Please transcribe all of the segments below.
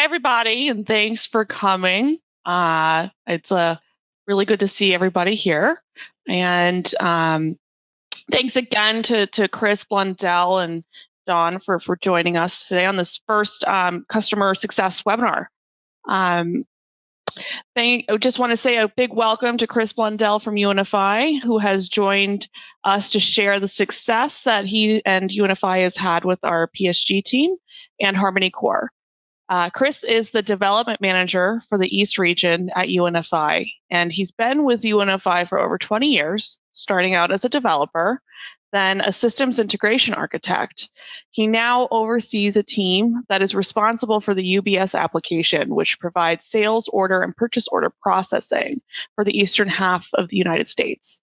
everybody, and thanks for coming. It's really good to see everybody here. And thanks again to Chris Blundell and Don for joining us today on this first customer success webinar. I just want to say a big welcome to Chris Blundell from UNFI, who has joined us to share the success that he and UNFI has had with our PSG team and Harmony Core. Chris is the development manager for the East region at UNFI, and he's been with UNFI for over 20 years, starting out as a developer, then a systems integration architect. He now oversees a team that is responsible for the UBS application, which provides sales order and purchase order processing for the eastern half of the United States.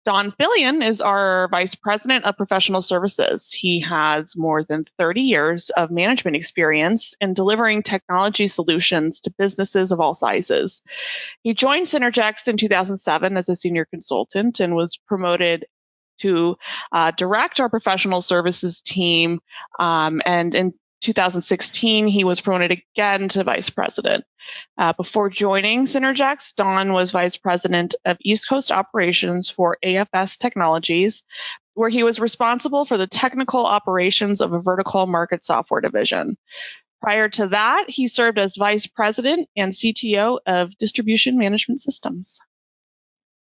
Don Fillion is our Vice President of Professional Services. He has more than 30 years of management experience in delivering technology solutions to businesses of all sizes. He joined Synergex in 2007 as a senior consultant and was promoted to direct our professional services team. And in 2016, he was promoted again to vice president. Before joining Synergex, Don was vice president of East Coast operations for AFS Technologies, where he was responsible for the technical operations of a vertical market software division. Prior to that, he served as vice president and CTO of Distribution Management Systems.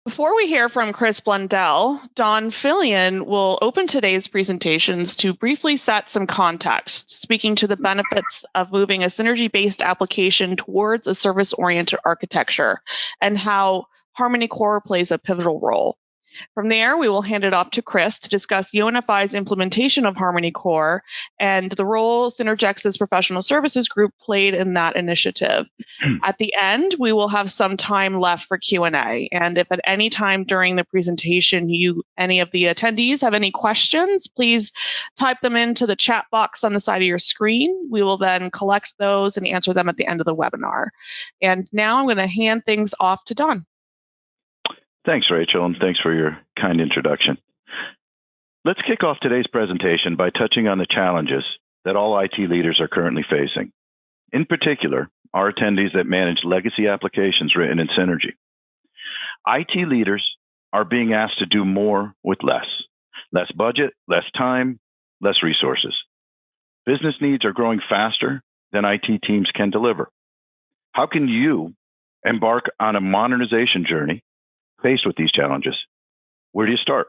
Before we hear from Chris Blundell, Don Fillion will open today's presentations to briefly set some context, speaking to the benefits of moving a synergy-based application towards a service-oriented architecture and how Harmony Core plays a pivotal role. From there, we will hand it off to Chris to discuss UNFI's implementation of Harmony Core and the role Synergex's professional services group played in that initiative. At the end, we will have some time left for Q&A. And if at any time during the presentation any of the attendees have any questions, please type them into the chat box on the side of your screen. We will then collect those and answer them at the end of the webinar. And now I'm going to hand things off to Don. Thanks, Rachel, and thanks for your kind introduction. Let's kick off today's presentation by touching on the challenges that all IT leaders are currently facing. In particular, our attendees that manage legacy applications written in Synergy. IT leaders are being asked to do more with less. Less budget, less time, less resources. Business needs are growing faster than IT teams can deliver. How can you embark on a modernization journey faced with these challenges? Where do you start?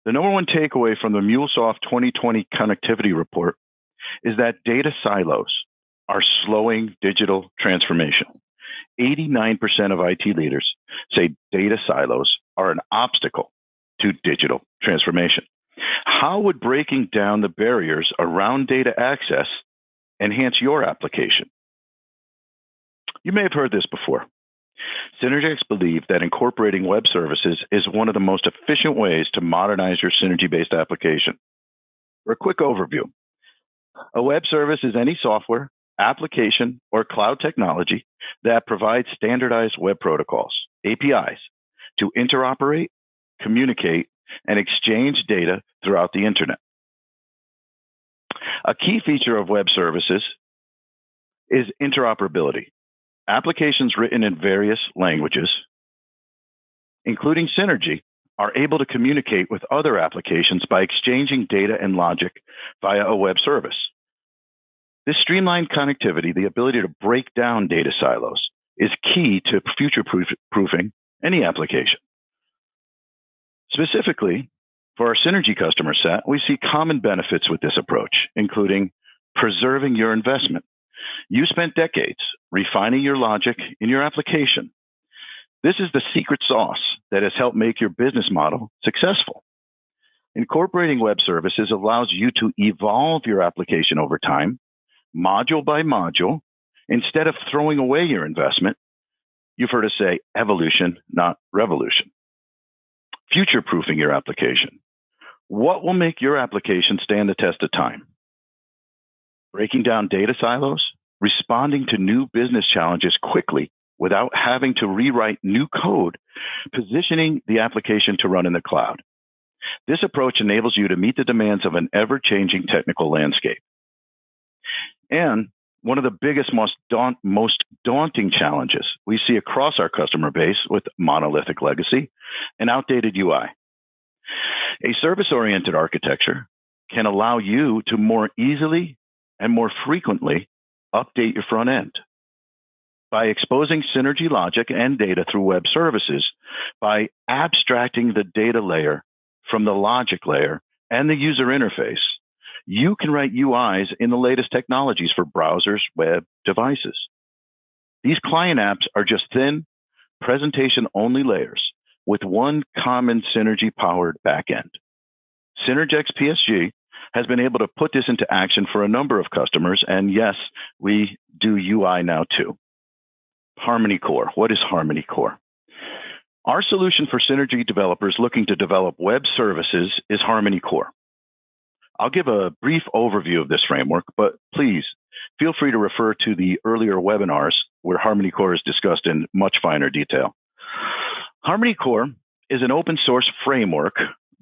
The number one takeaway from the MuleSoft 2020 connectivity report is that data silos are slowing digital transformation. 89% of IT leaders say data silos are an obstacle to digital transformation. How would breaking down the barriers around data access enhance your application? You may have heard this before. Synergex believes that incorporating web services is one of the most efficient ways to modernize your Synergy-based application. For a quick overview, a web service is any software, application, or cloud technology that provides standardized web protocols, APIs, to interoperate, communicate, and exchange data throughout the internet. A key feature of web services is interoperability. Applications written in various languages, including Synergy, are able to communicate with other applications by exchanging data and logic via a web service. This streamlined connectivity, the ability to break down data silos, is key to future-proofing any application. Specifically, for our Synergy customer set, we see common benefits with this approach, including preserving your investment. You spent decades refining your logic in your application. This is the secret sauce that has helped make your business model successful. Incorporating web services allows you to evolve your application over time, module by module. Instead of throwing away your investment, you've heard us say evolution, not revolution. Future-proofing your application. What will make your application stand the test of time? Breaking down data silos, responding to new business challenges quickly without having to rewrite new code, positioning the application to run in the cloud. This approach enables you to meet the demands of an ever-changing technical landscape. And one of the biggest, most daunting challenges we see across our customer base with monolithic legacy and outdated UI. A service-oriented architecture can allow you to more easily and more frequently update your front end. By exposing synergy logic and data through web services, by abstracting the data layer from the logic layer and the user interface, you can write UIs in the latest technologies for browsers, web, devices. These client apps are just thin, presentation-only layers with one common synergy-powered backend. Synergex PSG has been able to put this into action for a number of customers, and yes, we do UI now too. Harmony Core. What is Harmony Core? Our solution for synergy developers looking to develop web services is Harmony Core. I'll give a brief overview of this framework, but please feel free to refer to the earlier webinars where Harmony Core is discussed in much finer detail. Harmony Core is an open source framework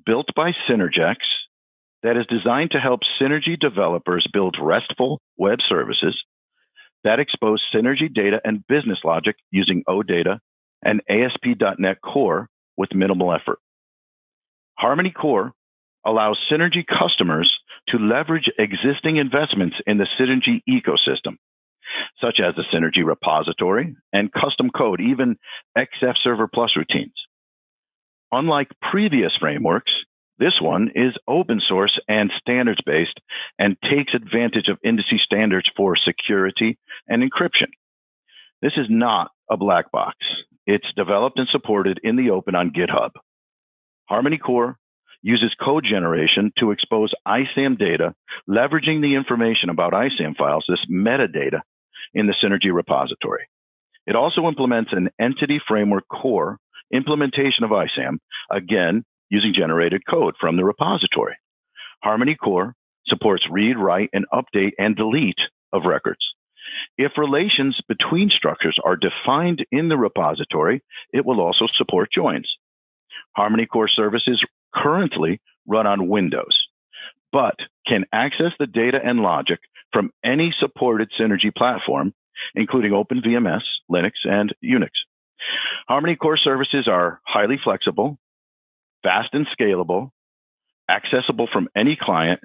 built by Synergex that is designed to help synergy developers build RESTful web services that expose synergy data and business logic using OData and ASP.NET Core with minimal effort. Harmony Core allows synergy customers to leverage existing investments in the synergy ecosystem, such as the synergy repository and custom code, even XF Server Plus routines. Unlike previous frameworks, this one is open source and standards-based and takes advantage of industry standards for security and encryption. This is not a black box. It's developed and supported in the open on GitHub. Harmony Core uses code generation to expose ISAM data, leveraging the information about ISAM files, this metadata, in the Synergy repository. It also implements an entity framework core implementation of ISAM, again, using generated code from the repository. Harmony Core supports read, write, and update and delete of records. If relations between structures are defined in the repository, it will also support joins. Harmony Core services currently run on Windows, but can access the data and logic from any supported Synergy platform, including OpenVMS, Linux, and Unix. Harmony Core services are highly flexible, fast and scalable, accessible from any client,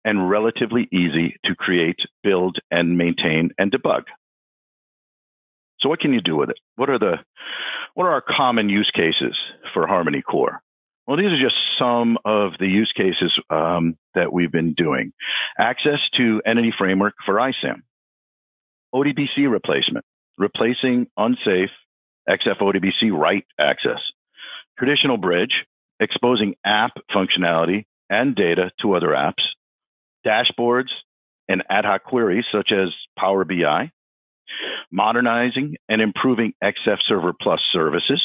and relatively easy to create, build, and maintain and debug. So what can you do with it? What are our common use cases for Harmony Core? Well, these are just some of the use cases that we've been doing. Access to entity framework for ISAM. ODBC replacement, replacing unsafe XF ODBC write access. Traditional bridge, exposing app functionality and data to other apps. Dashboards and ad hoc queries such as Power BI. Modernizing and improving XF Server Plus services.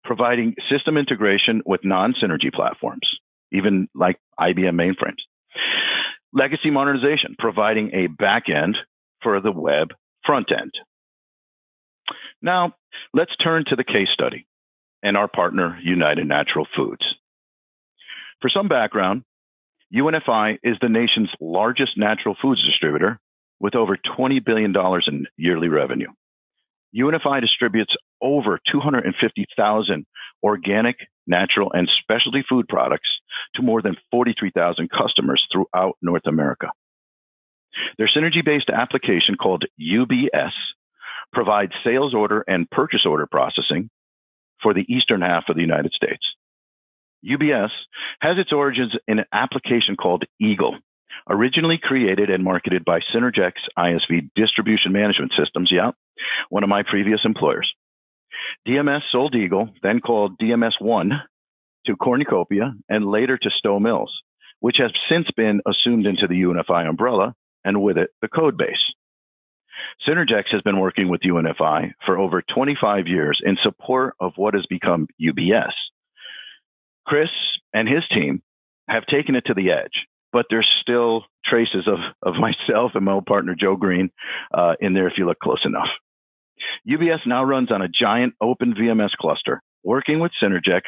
Providing system integration with non-synergy platforms, even like IBM mainframes. Legacy modernization, providing a backend for the web front end. Now, let's turn to the case study and our partner, United Natural Foods. For some background, UNFI is the nation's largest natural foods distributor with over $20 billion in yearly revenue. UNFI distributes over 250,000 organic, natural, and specialty food products to more than 43,000 customers throughout North America. Their synergy-based application called UBS provides sales order and purchase order processing for the eastern half of the United States. UBS has its origins in an application called Eagle, originally created and marketed by Synergex ISV Distribution Management Systems, one of my previous employers. DMS sold Eagle, then called DMS One, to Cornucopia and later to Stowe Mills, which has since been assumed into the UNFI umbrella and with it the code base. Synergex has been working with UNFI for over 25 years in support of what has become UBS. Chris and his team have taken it to the edge, but there's still traces of myself and my old partner, Joe Green, in there if you look close enough. UBS now runs on a giant open VMS cluster. Working with Synergex,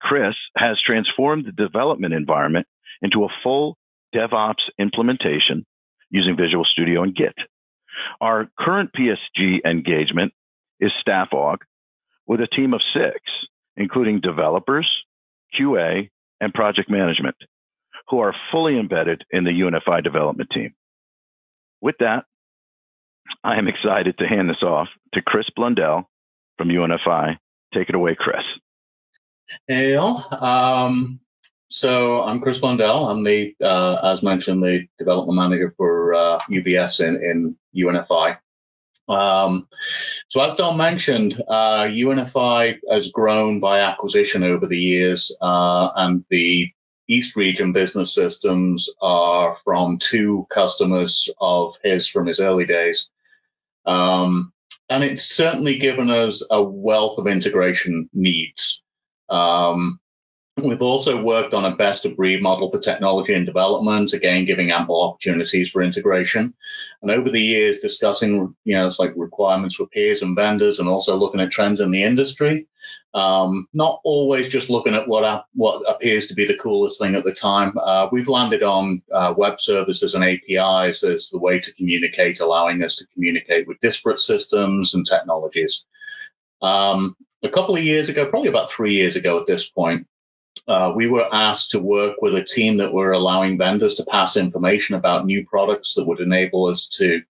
Chris has transformed the development environment into a full DevOps implementation using Visual Studio and Git. Our current PSG engagement is Staff Aug with a team of 6, including developers, QA, and project management, who are fully embedded in the UNFI development team. With that, I am excited to hand this off to Chris Blundell from UNFI. Take it away, Chris. Hey, all. So I'm Chris Blundell. I'm the, as mentioned, the development manager for UBS in UNFI. So as Don mentioned, UNFI has grown by acquisition over the years, and the East Region Business Systems are from 2 customers of his from his early days. And it's certainly given us a wealth of integration needs. We've also worked on a best-of-breed model for technology and development, again, giving ample opportunities for integration. And over the years, discussing, it's like requirements for peers and vendors, and also looking at trends in the industry. Not always just looking at what appears to be the coolest thing at the time. We've landed on web services and APIs as the way to communicate, allowing us to communicate with disparate systems and technologies. A couple of years ago, probably about 3 years ago at this point, we were asked to work with a team that were allowing vendors to pass information about new products that would enable us to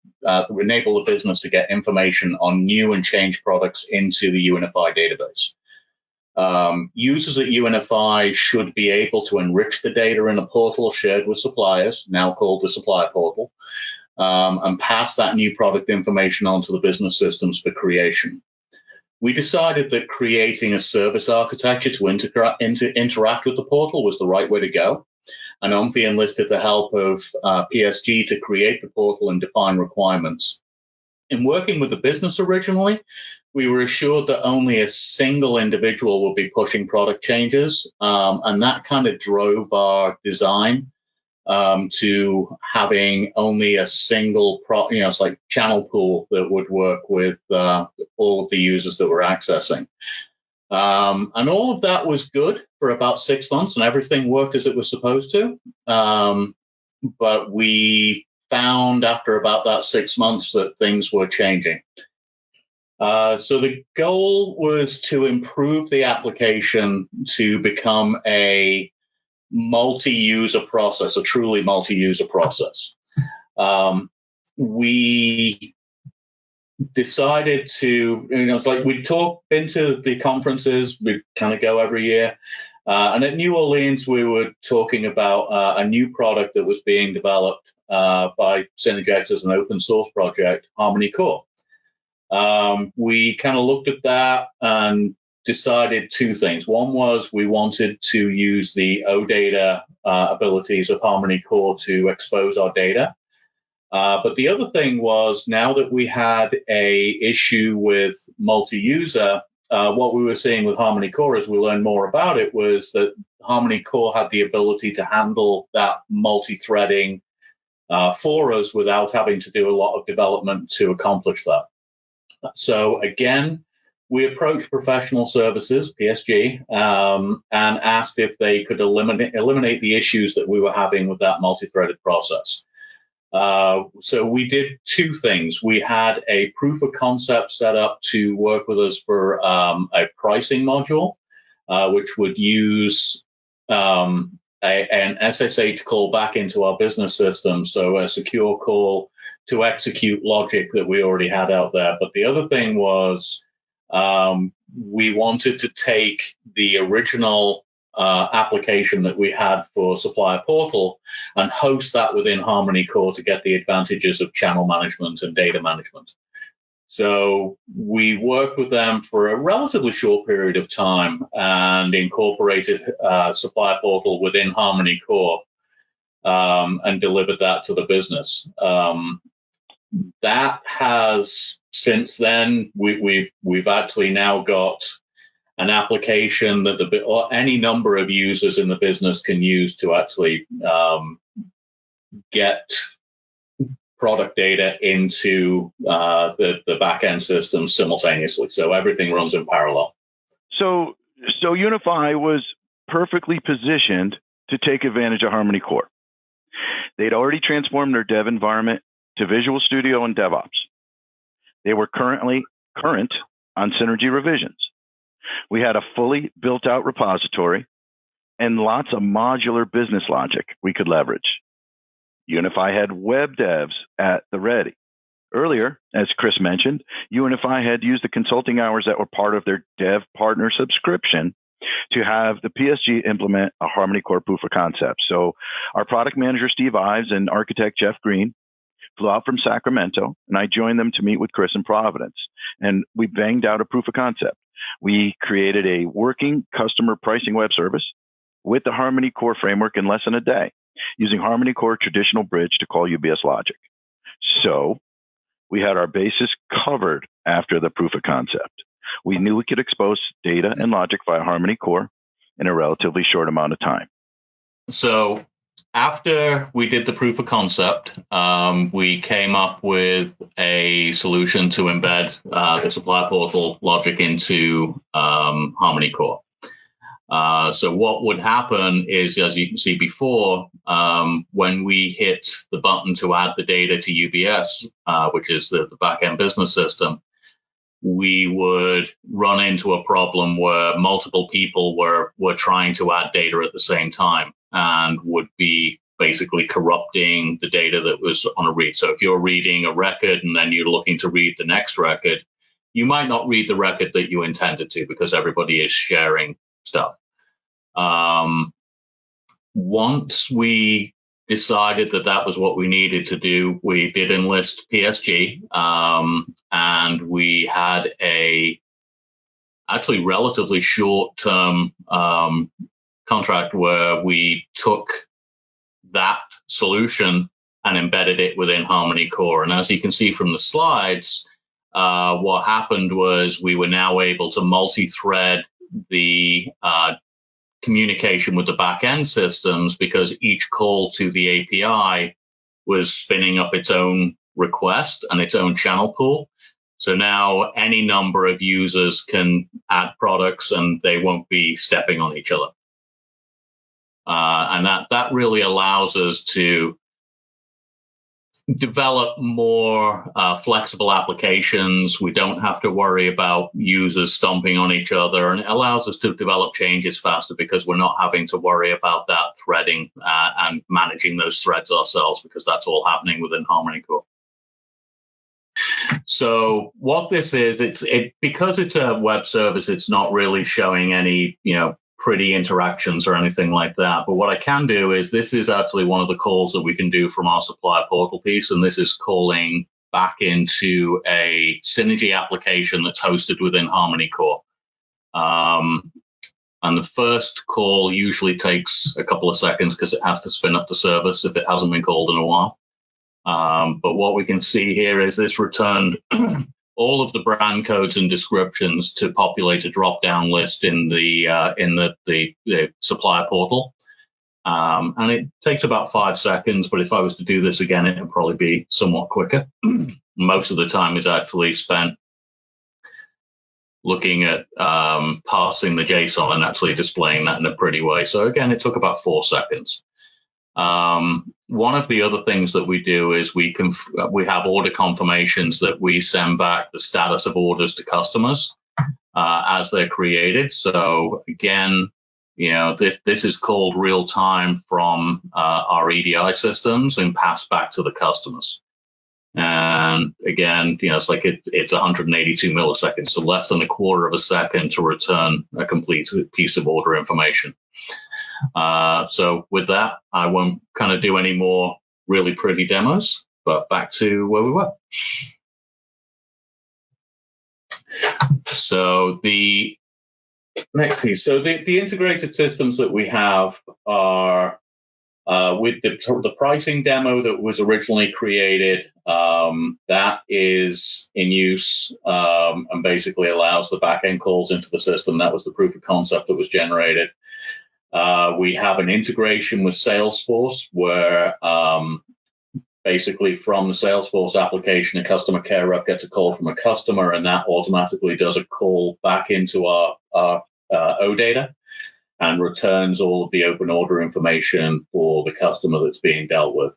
enable the business to get information on new and changed products into the UNFI database. Users at UNFI should be able to enrich the data in a portal shared with suppliers, now called the supplier portal, and pass that new product information onto the business systems for creation. We decided that creating a service architecture to interact with the portal was the right way to go. And UNFI enlisted the help of PSG to create the portal and define requirements. In working with the business originally, we were assured that only a single individual would be pushing product changes. And that kind of drove our design to having only a single, it's like channel pool that would work with all of the users that we're accessing. And all of that was good for about 6 months, and everything worked as it was supposed to. But we found after about that 6 months that things were changing. So the goal was to improve the application to become a multi-user process, a truly multi-user process. We decided to, it's like we'd been to the conferences, we kind of go every year. And at New Orleans, we were talking about a new product that was being developed by Synergex as an open source project, Harmony Core. We kind of looked at that and decided 2 things. One was we wanted to use the OData abilities of Harmony Core to expose our data. But the other thing was, now that we had a issue with multi-user, what we were seeing with Harmony Core as we learned more about it was that Harmony Core had the ability to handle that multi-threading for us without having to do a lot of development to accomplish that. So again, we approached professional services, PSG, and asked if they could eliminate the issues that we were having with that multi-threaded process. So we did 2 things. We had a proof of concept set up to work with us for a pricing module, which would use an SSH call back into our business system, so a secure call to execute logic that we already had out there. But the other thing was, we wanted to take the original application that we had for Supplier Portal and host that within Harmony Core to get the advantages of channel management and data management. So we worked with them for a relatively short period of time and incorporated Supplier Portal within Harmony Core and delivered that to the business. That has, since then, we've actually now got an application that or any number of users in the business can use to actually get product data into the back-end system simultaneously. So everything runs in parallel. So UNFI was perfectly positioned to take advantage of Harmony Core. They'd already transformed their dev environment to Visual Studio and DevOps. They were current on Synergy revisions. We had a fully built-out repository and lots of modular business logic we could leverage. UNFI had web devs at the ready. Earlier, as Chris mentioned, UNFI had used the consulting hours that were part of their dev partner subscription to have the PSG implement a Harmony Core proof of concept. So our product manager, Steve Ives, and architect, Jeff Green, flew out from Sacramento, and I joined them to meet with Chris in Providence. And we banged out a proof of concept. We created a working customer pricing web service with the Harmony Core framework in less than a day, using Harmony Core traditional bridge to call UBS logic. So we had our bases covered after the proof of concept. We knew we could expose data and logic via Harmony Core in a relatively short amount of time. So after we did the proof of concept, we came up with a solution to embed the supplier portal logic into Harmony Core. So what would happen is, as you can see before, when we hit the button to add the data to UBS, which is the backend business system, we would run into a problem where multiple people were trying to add data at the same time and would be basically corrupting the data that was on a read. So if you're reading a record and then you're looking to read the next record, you might not read the record that you intended to because everybody is sharing stuff. Once we decided that that was what we needed to do, we did enlist PSG, and we had a actually relatively short-term contract where we took that solution and embedded it within Harmony Core. And as you can see from the slides, what happened was we were now able to multi-thread the communication with the back-end systems because each call to the API was spinning up its own request and its own channel pool. So now any number of users can add products and they won't be stepping on each other. And that really allows us to develop more flexible applications. We don't have to worry about users stomping on each other, and it allows us to develop changes faster because we're not having to worry about that threading and managing those threads ourselves, because that's all happening within Harmony Core. So what this is, because it's a web service, it's not really showing any, pretty interactions or anything like that. But what I can do is, this is actually one of the calls that we can do from our supplier portal piece. And this is calling back into a Synergy application that's hosted within Harmony Core. And the first call usually takes a couple of seconds because it has to spin up the service if it hasn't been called in a while. But what we can see here is this returned all of the brand codes and descriptions to populate a drop-down list in the supplier portal. And it takes about 5 seconds, but if I was to do this again, it would probably be somewhat quicker. Most of the time is actually spent looking at parsing the JSON and actually displaying that in a pretty way. So again, it took about 4 seconds. One of the other things that we do is we have order confirmations that we send back the status of orders to customers as they're created. So again, this is called real time from our EDI systems and passed back to the customers. And again, it's like it's 182 milliseconds, so less than a quarter of a second to return a complete piece of order information. So with that, I won't kind of do any more really pretty demos, but back to where we were. So the next piece. So the integrated systems that we have are with the pricing demo that was originally created, that is in use and basically allows the backend calls into the system. That was the proof of concept that was generated. We have an integration with Salesforce where basically from the Salesforce application, a customer care rep gets a call from a customer, and that automatically does a call back into our OData. and returns all of the open order information for the customer that's being dealt with.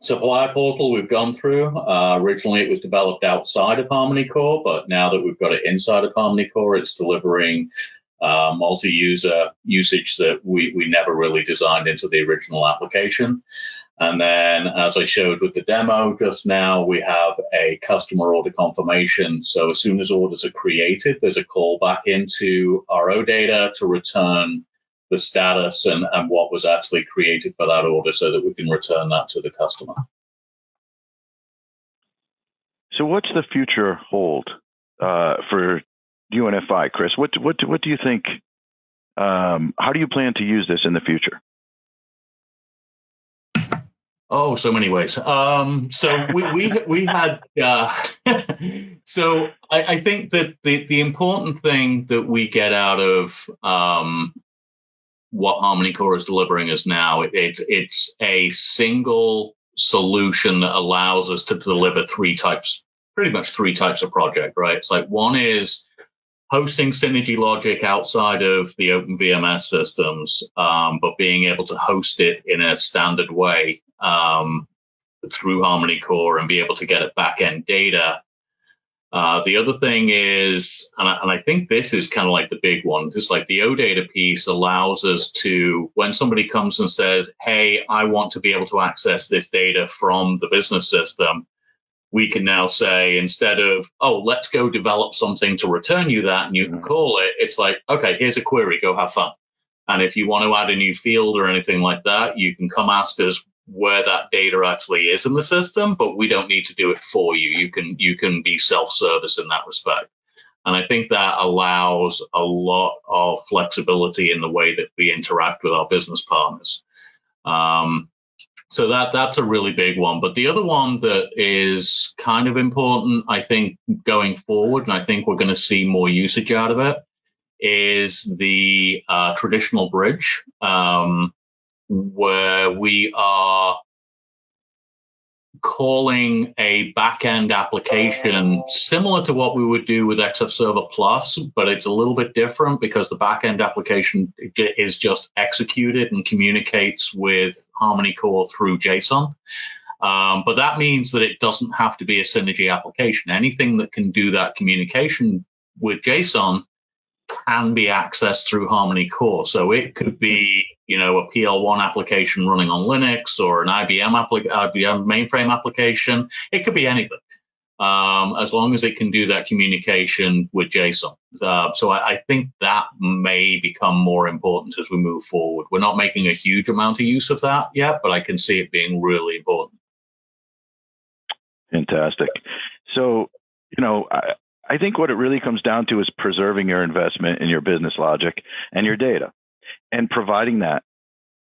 Supplier portal we've gone through. Originally, it was developed outside of Harmony Core, but now that we've got it inside of Harmony Core, it's delivering multi-user usage that we never really designed into the original application. And then, as I showed with the demo just now, we have a customer order confirmation. So as soon as orders are created, there's a call back into our OData to return the status and what was actually created for that order so that we can return that to the customer. So what's the future hold for UNFI, Chris? What do you think? How do you plan to use this in the future? Oh, so many ways. So we had. So I think that the important thing that we get out of what Harmony Core is delivering us now, it's a single solution that allows us to deliver pretty much three types of project, right? It's like one is hosting Synergy logic outside of the open VMS systems, but being able to host it in a standard way through Harmony Core and be able to get it back-end data. The other thing is, and I think this is kind of like the big one, just like the OData piece allows us to, when somebody comes and says, hey, I want to be able to access this data from the business system, we can now say, instead of, oh, let's go develop something to return you that and you can call it, it's like, okay, here's a query, go have fun. And if you want to add a new field or anything like that, you can come ask us where that data actually is in the system, but we don't need to do it for you. You can be self-service in that respect. And I think that allows a lot of flexibility in the way that we interact with our business partners. So that's a really big one. But the other one that is kind of important, I think, going forward, and I think we're going to see more usage out of it, is the traditional bridge, where we are calling a back-end application similar to what we would do with XF Server Plus, but it's a little bit different because the back-end application is just executed and communicates with Harmony Core through JSON. But that means that it doesn't have to be a Synergy application. Anything that can do that communication with JSON can be accessed through Harmony Core. So it could be, a PL1 application running on Linux or an IBM mainframe application. It could be anything, as long as it can do that communication with JSON. So I think that may become more important as we move forward. We're not making a huge amount of use of that yet, but I can see it being really important. Fantastic. So, I think what it really comes down to is preserving your investment in your business logic and your data and providing that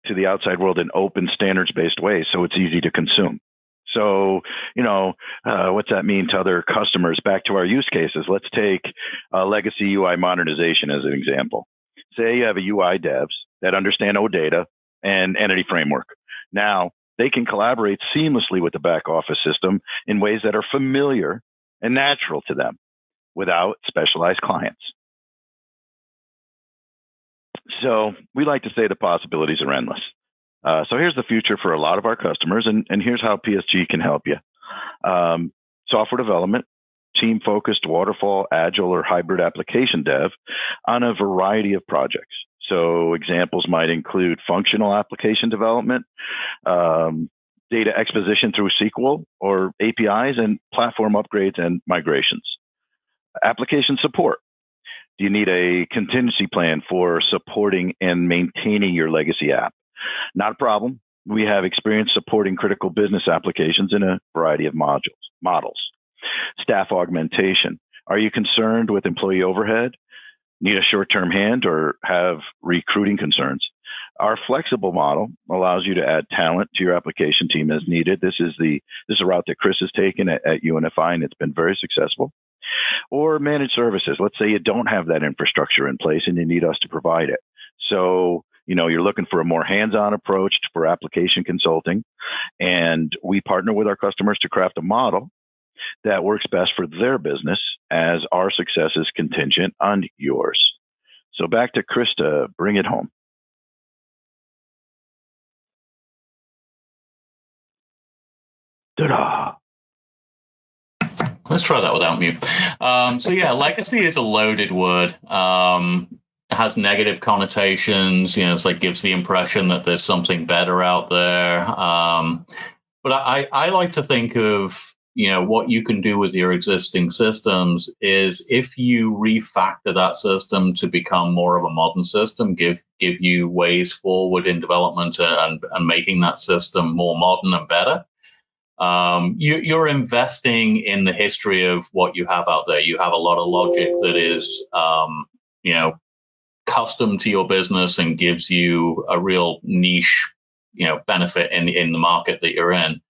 to the outside world in open standards-based ways so it's easy to consume. So, what's that mean to other customers? Back to our use cases. Let's take legacy UI modernization as an example. Say you have a UI devs that understand OData and entity framework. Now, they can collaborate seamlessly with the back office system in ways that are familiar and natural to them, without specialized clients. So we like to say the possibilities are endless. So here's the future for a lot of our customers, and here's how PSG can help you. Software development, team-focused waterfall, agile, or hybrid application dev on a variety of projects. So examples might include functional application development, data exposition through SQL or APIs, and platform upgrades and migrations. Application support. Do you need a contingency plan for supporting and maintaining your legacy app? Not a problem. We have experience supporting critical business applications in a variety of models. Staff augmentation. Are you concerned with employee overhead? Need a short-term hand or have recruiting concerns? Our flexible model allows you to add talent to your application team as needed. This is a route that Chris has taken at UNFI, and it's been very successful. Or managed services. Let's say you don't have that infrastructure in place and you need us to provide it. So, you're looking for a more hands-on approach for application consulting, and we partner with our customers to craft a model that works best for their business as our success is contingent on yours. So back to Krista, bring it home. Ta-da! Let's try that without mute. So yeah, legacy is a loaded word. It has negative connotations. It's like gives the impression that there's something better out there. But I like to think of what you can do with your existing systems is if you refactor that system to become more of a modern system, give you ways forward in development and making that system more modern and better. You're investing in the history of what you have out there. You have a lot of logic that is, custom to your business and gives you a real niche, benefit in the market that you're in.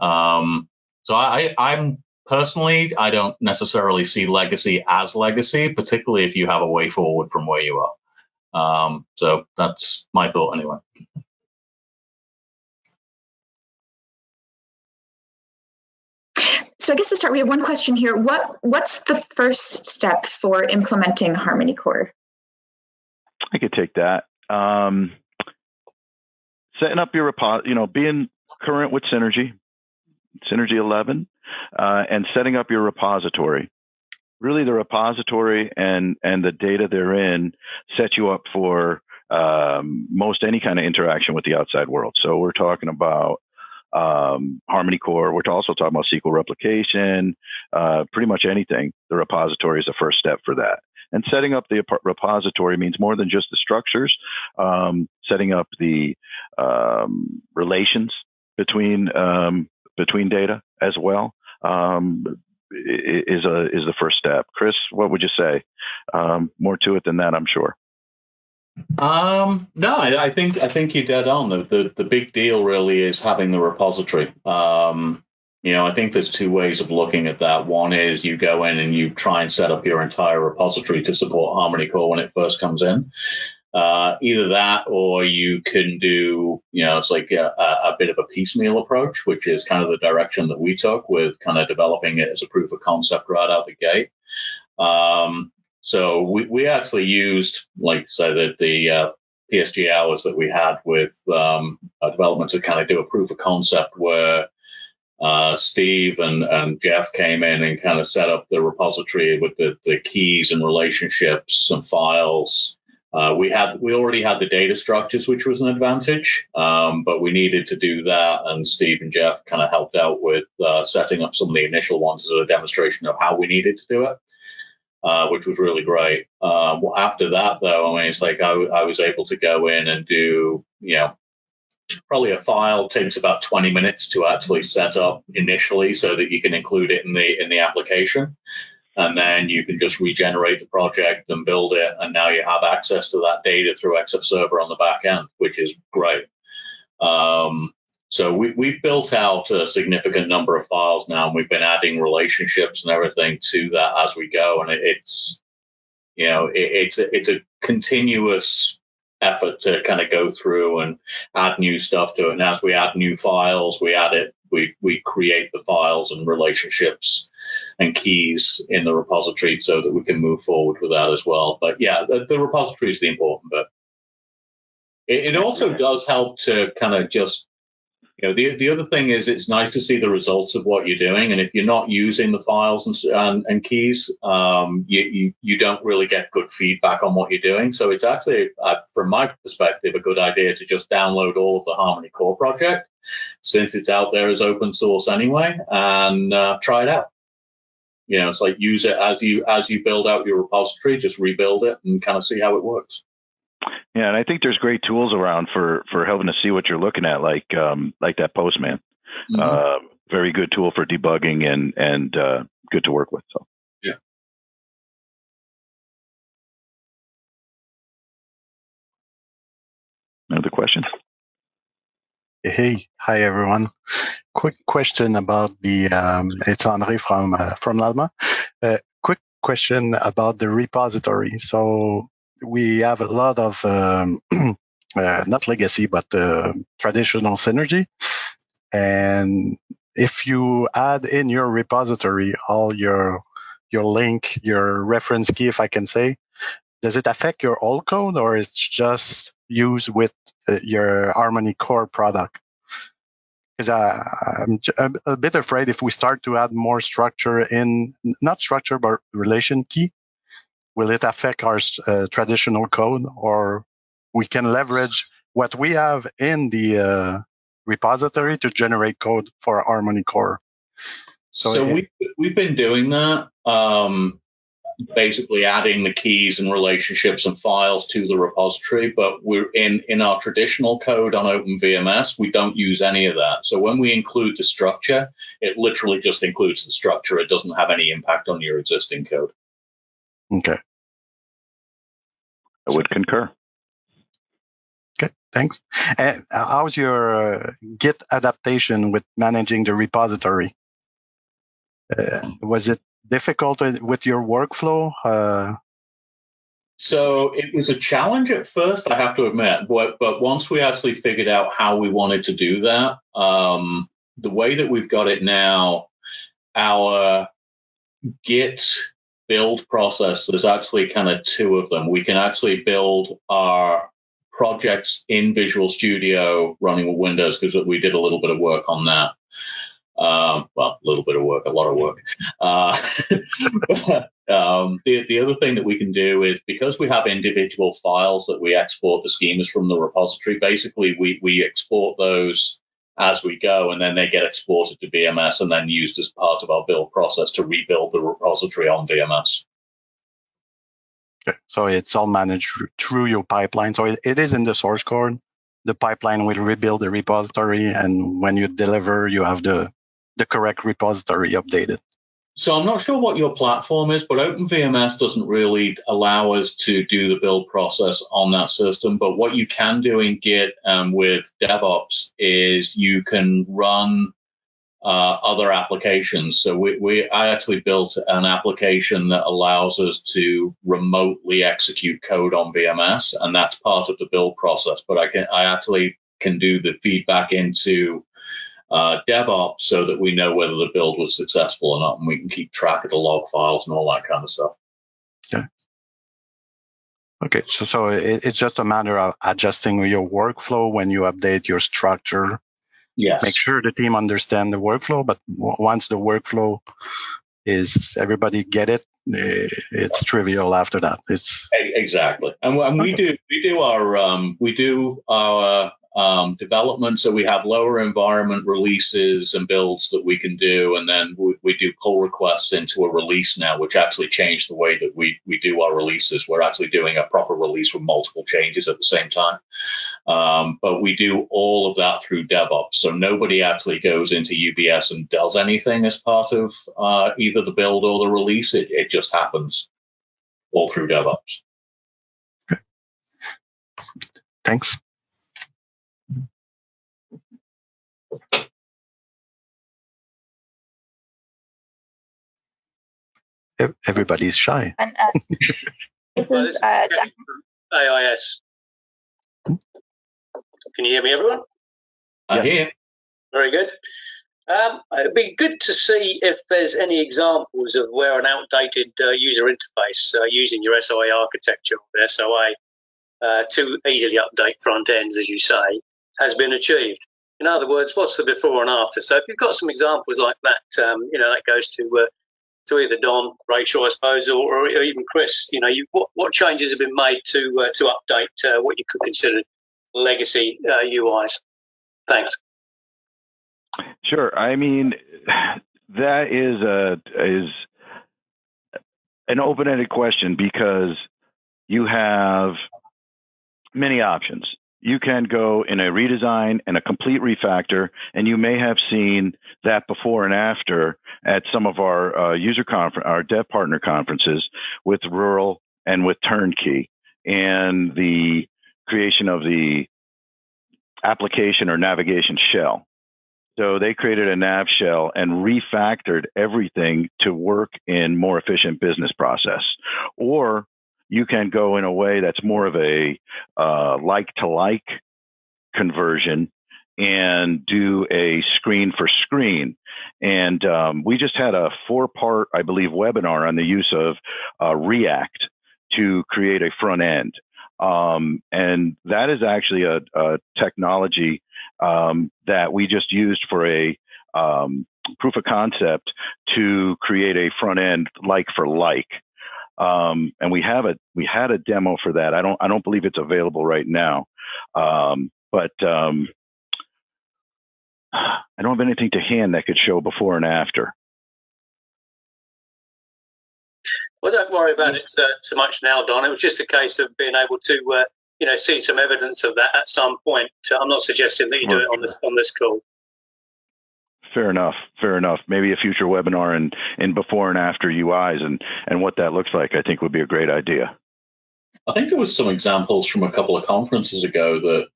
So I'm personally, I don't necessarily see legacy as legacy, particularly if you have a way forward from where you are. So that's my thought anyway. So I guess to start, we have one question here. What's the first step for implementing Harmony Core? I could take that. Setting up your repository, being current with Synergy 11, and setting up your repository. Really, the repository and the data therein set you up for most any kind of interaction with the outside world. So we're talking about Harmony Core. We're also talking about SQL replication, pretty much anything. The repository is the first step for that. And setting up the repository means more than just the structures. Setting up the relations between data as well is the first step. Chris, what would you say? More to it than that, I'm sure. No, I think you're dead on. The big deal really is having the repository. I think there's two ways of looking at that. One is you go in and you try and set up your entire repository to support Harmony Core when it first comes in. Either that, or you can do, it's like a bit of a piecemeal approach, which is kind of the direction that we took with kind of developing it as a proof of concept right out the gate. So we actually used, like I said, the PSG hours that we had with development to kind of do a proof of concept where Steve and Jeff came in and kind of set up the repository with the keys and relationships and files. We already had the data structures, which was an advantage, but we needed to do that. And Steve and Jeff kind of helped out with setting up some of the initial ones as a demonstration of how we needed to do it. Which was really great. After that, though, it's like I was able to go in and do, probably a file takes about 20 minutes to actually set up initially so that you can include it in the application. And then you can just regenerate the project and build it. And now you have access to that data through XF Server on the back end, which is great. So we've built out a significant number of files now, and we've been adding relationships and everything to that as we go. And it's a continuous effort to kind of go through and add new stuff to it. And as we add new files, we add it. We create the files and relationships and keys in the repository so that we can move forward with that as well. But yeah, the repository is the important bit. It also does help to kind of just, the other thing is it's nice to see the results of what you're doing. And if you're not using the files and keys, you don't really get good feedback on what you're doing. So it's actually, from my perspective, a good idea to just download all of the Harmony Core project, since it's out there as open source anyway, and try it out. It's like use it as you build out your repository, just rebuild it and kind of see how it works. Yeah, and I think there's great tools around for helping to see what you're looking at, like that Postman. Mm-hmm. Very good tool for debugging and good to work with. So yeah. Another question? Hey, hi everyone. Quick question about it's Henri from Lalma. Quick question about the repository. So we have a lot of not legacy, but traditional Synergy. And if you add in your repository all your link, your reference key, if I can say, does it affect your old code, or it's just used with your Harmony Core product? Because I'm a bit afraid if we start to add more structure in, not structure, but relation key, will it affect our traditional code, or we can leverage what we have in the repository to generate code for Harmony Core? So we've been doing that, basically adding the keys and relationships and files to the repository. But we're in our traditional code on OpenVMS, we don't use any of that. So when we include the structure, it literally just includes the structure. It doesn't have any impact on your existing code. Okay. I would concur. Okay, thanks. And how's your Git adaptation with managing the repository? Was it difficult with your workflow? So it was a challenge at first, I have to admit. But once we actually figured out how we wanted to do that, the way that we've got it now, our Git build process, there's actually kind of two of them. We can actually build our projects in Visual Studio running with Windows, because we did a little bit of work on that. Well, a little bit of work, a lot of work. The other thing that we can do is, because we have individual files that we export the schemas from the repository, basically we export those as we go, and then they get exported to VMS and then used as part of our build process to rebuild the repository on VMS. Okay. So it's all managed through your pipeline. So it is in the source code. The pipeline will rebuild the repository, and when you deliver, you have the correct repository updated. So I'm not sure what your platform is, but OpenVMS doesn't really allow us to do the build process on that system. But what you can do in Git with DevOps is you can run other applications. So I actually built an application that allows us to remotely execute code on VMS, and that's part of the build process. But I actually can do the feedback into DevOps so that we know whether the build was successful or not, and we can keep track of the log files and all that kind of stuff. Okay. Okay. So it's just a matter of adjusting your workflow when you update your structure. Yes. Make sure the team understand the workflow, but once the workflow is, everybody get it, it's trivial after that. It's exactly, and we do our development. So we have lower environment releases and builds that we can do, and then we do pull requests into a release now, which actually changed the way that we do our releases. We're actually doing a proper release with multiple changes at the same time. But we do all of that through DevOps. So nobody actually goes into UBS and does anything as part of either the build or the release. It just happens all through DevOps. Okay. Thanks. Everybody's shy. And this is AIS. Can you hear me, everyone? I hear. Very good. It'd be good to see if there's any examples of where an outdated user interface using your SOA architecture, or SOA, to easily update front ends, as you say, has been achieved. In other words, what's the before and after? So if you've got some examples like that, that goes to either Don, Rachel, I suppose, or even Chris. What changes have been made to update what you could consider legacy UIs? Thanks. Sure. I mean, that is an open-ended question, because you have many options. You can go in a redesign and a complete refactor, and you may have seen that before and after at some of our our dev partner conferences with Rural and with Turnkey, and the creation of the application or navigation shell. So they created a nav shell and refactored everything to work in more efficient business process. Or you can go in a way that's more of a like-to-like conversion and do a screen for screen. And we just had a 4-part, I believe, webinar on the use of React to create a front end. And that is actually a technology that we just used for a proof of concept to create a front end like for like. And we had a demo for that. I don't believe it's available right now. But I don't have anything to hand that could show before and after. Well, don't worry about it so much now, Don. It was just a case of being able to, see some evidence of that at some point. I'm not suggesting that you do it on this call. Fair enough. Maybe a future webinar in before and after UIs and what that looks like, I think would be a great idea. I think there was some examples from a couple of conferences ago that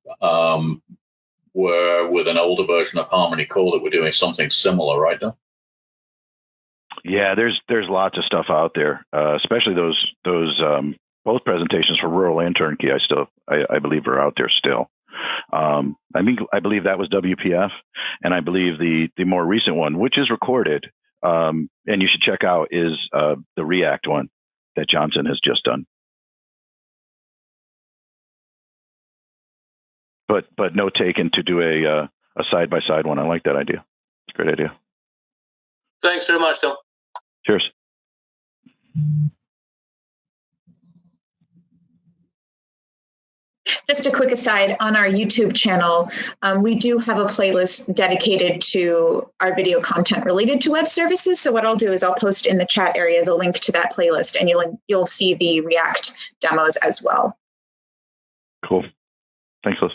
were with an older version of Harmony Core that were doing something similar, right, Don? Yeah, there's lots of stuff out there, especially those both presentations for rural and turnkey. I believe are out there still. I believe that was WPF, and I believe the more recent one, which is recorded, and you should check out, is the React one that Johnson has just done. But no taken to do a side-by-side one. I like that idea. It's a great idea. Thanks very much, Tom. Cheers. Just a quick aside, on our YouTube channel, we do have a playlist dedicated to our video content related to web services. So what I'll do is I'll post in the chat area the link to that playlist, and you'll see the React demos as well. Cool. Thanks, Liz.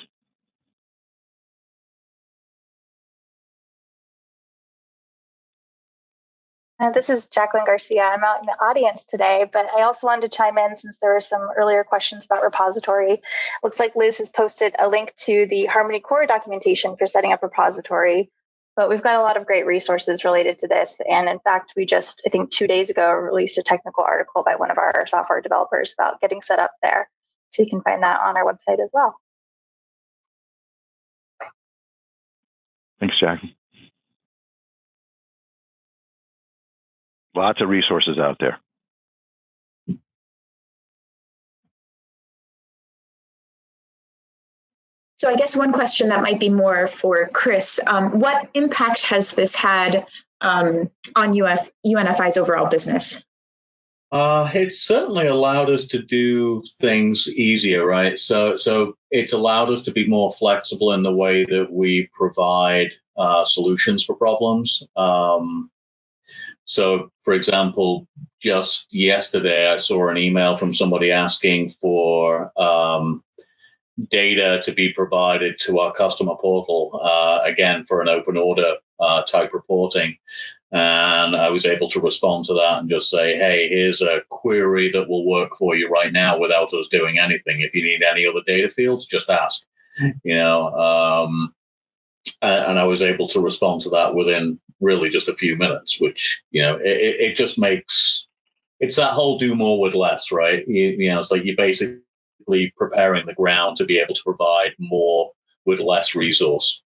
This is Jacqueline Garcia. I'm out in the audience today, but I also wanted to chime in since there were some earlier questions about repository. Looks like Liz has posted a link to the Harmony Core documentation for setting up repository, but we've got a lot of great resources related to this. And in fact, we just, I think 2 days ago, released a technical article by one of our software developers about getting set up there. So you can find that on our website as well. Thanks, Jack. Lots of resources out there. So I guess one question that might be more for Chris, what impact has this had on UNFI's overall business? It's certainly allowed us to do things easier, right? So it's allowed us to be more flexible in the way that we provide solutions for problems. So, for example, just yesterday, I saw an email from somebody asking for data to be provided to our customer portal, again, for an open order type reporting. And I was able to respond to that and just say, hey, here's a query that will work for you right now without us doing anything. If you need any other data fields, just ask, and I was able to respond to that within really just a few minutes, which, it just makes, it's that whole do more with less, right? It's like you're basically preparing the ground to be able to provide more with less resource.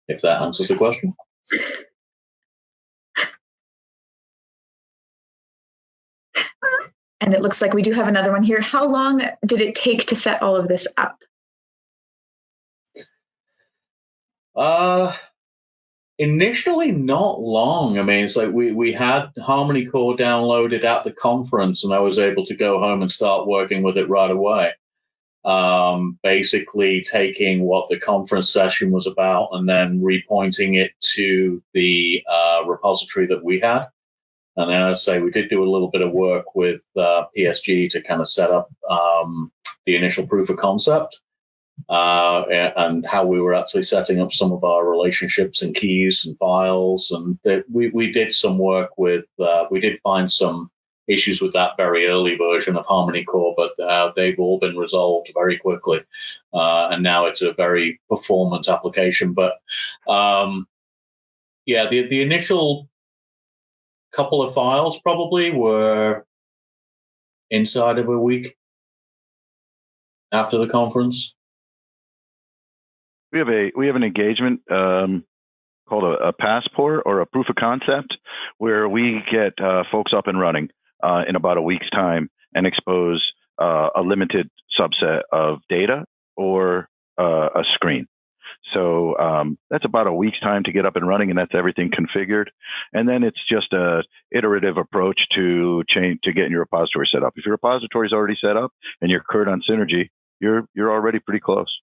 If that answers the question. And it looks like we do have another one here. How long did it take to set all of this up? Initially, not long. I mean, it's like we had Harmony Core downloaded at the conference, and I was able to go home and start working with it right away. Basically taking what the conference session was about and then repointing it to the repository that we had. And then, as I say, we did do a little bit of work with PSG to kind of set up the initial proof of concept and how we were actually setting up some of our relationships and keys and files. And we did some work with, we did find some issues with that very early version of Harmony Core, but they've all been resolved very quickly. And now it's a very performant application. But yeah, the initial couple of files probably were inside of a week after the conference. We have an engagement called a passport or a proof of concept, where we get folks up and running in about a week's time and expose a limited subset of data or a screen. So that's about a week's time to get up and running, and that's everything configured. And then it's just a iterative approach to getting your repository set up. If your repository is already set up and you're current on Synergy, you're already pretty close.